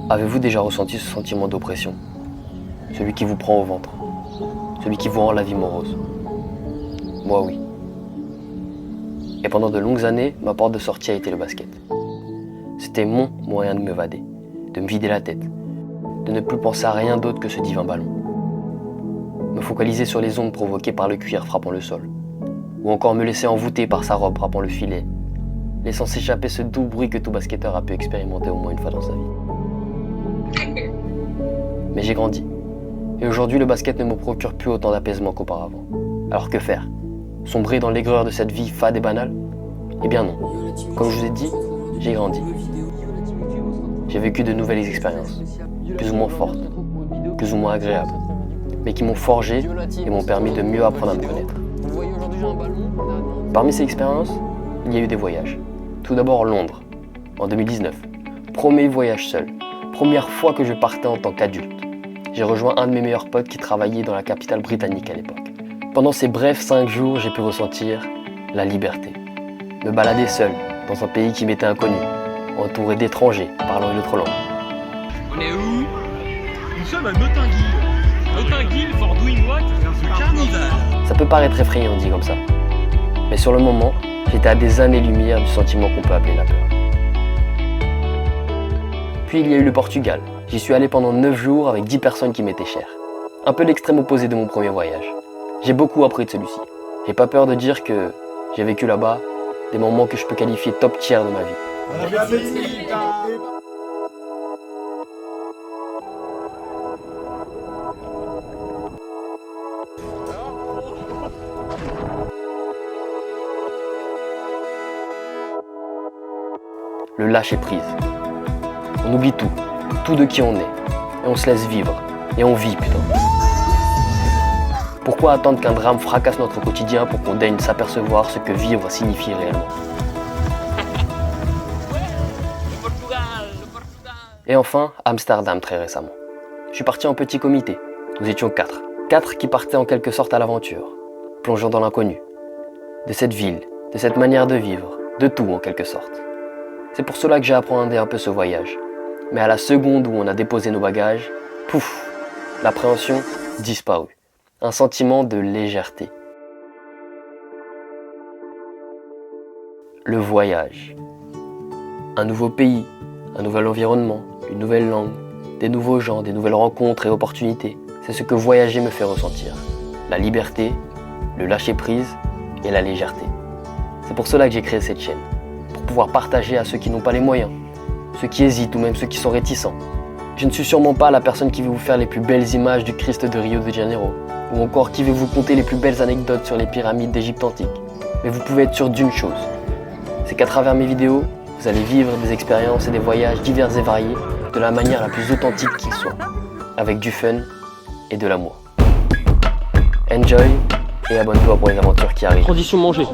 Avez-vous déjà ressenti ce sentiment d'oppression? Celui qui vous prend au ventre, celui qui vous rend la vie morose? Moi oui. Et pendant de longues années, ma porte de sortie a été le basket. C'était mon moyen de m'évader, de me vider la tête, de ne plus penser à rien d'autre que ce divin ballon. Me focaliser sur les ondes provoquées par le cuir frappant le sol, ou encore me laisser envoûter par sa robe frappant le filet, laissant s'échapper ce doux bruit que tout basketteur a pu expérimenter au moins une fois dans sa vie. Mais j'ai grandi, et aujourd'hui le basket ne me procure plus autant d'apaisement qu'auparavant. Alors que faire? Sombrer dans l'aigreur de cette vie fade et banale? Eh bien non. Comme je vous ai dit, j'ai grandi. J'ai vécu de nouvelles expériences, plus ou moins fortes, plus ou moins agréables, mais qui m'ont forgé et m'ont permis de mieux apprendre à me connaître. Parmi ces expériences, il y a eu des voyages. Tout d'abord Londres, en 2019. Premier voyage seul, première fois que je partais en tant qu'adulte. J'ai rejoint un de mes meilleurs potes qui travaillait dans la capitale britannique à l'époque. Pendant ces brefs 5 jours, j'ai pu ressentir la liberté. Me balader seul, dans un pays qui m'était inconnu, entouré d'étrangers parlant une autre langue. On est où? Nous sommes à Notting Hill. Notting Hill for doing what? Carnival. Ça peut paraître effrayant dit comme ça. Mais sur le moment, j'étais à des années-lumière du sentiment qu'on peut appeler la peur. Puis il y a eu le Portugal. J'y suis allé pendant 9 jours avec 10 personnes qui m'étaient chères. Un peu l'extrême opposé de mon premier voyage. J'ai beaucoup appris de celui-ci. J'ai pas peur de dire que j'ai vécu là-bas des moments que je peux qualifier top tier de ma vie. Le lâcher prise. On oublie tout de qui on est, et on se laisse vivre, et on vit putain. Pourquoi attendre qu'un drame fracasse notre quotidien pour qu'on daigne s'apercevoir ce que vivre signifie réellement? Et enfin, Amsterdam très récemment. Je suis parti en petit comité, nous étions 4. 4 qui partaient en quelque sorte à l'aventure, plongeant dans l'inconnu. De cette ville, de cette manière de vivre, de tout en quelque sorte. C'est pour cela que j'ai appréhendé un peu ce voyage. Mais à la seconde où on a déposé nos bagages, pouf, l'appréhension disparut. Un sentiment de légèreté. Le voyage. Un nouveau pays, un nouvel environnement, une nouvelle langue, des nouveaux gens, des nouvelles rencontres et opportunités. C'est ce que voyager me fait ressentir. La liberté, le lâcher-prise et la légèreté. C'est pour cela que j'ai créé cette chaîne. Pour pouvoir partager à ceux qui n'ont pas les moyens, ceux qui hésitent ou même ceux qui sont réticents. Je ne suis sûrement pas la personne qui veut vous faire les plus belles images du Christ de Rio de Janeiro, ou encore qui veut vous conter les plus belles anecdotes sur les pyramides d'Égypte antique. Mais vous pouvez être sûr d'une chose, c'est qu'à travers mes vidéos, vous allez vivre des expériences et des voyages divers et variés de la manière la plus authentique qu'ils soient, avec du fun et de l'amour. Enjoy et abonne-toi pour les aventures qui arrivent. Condition manger.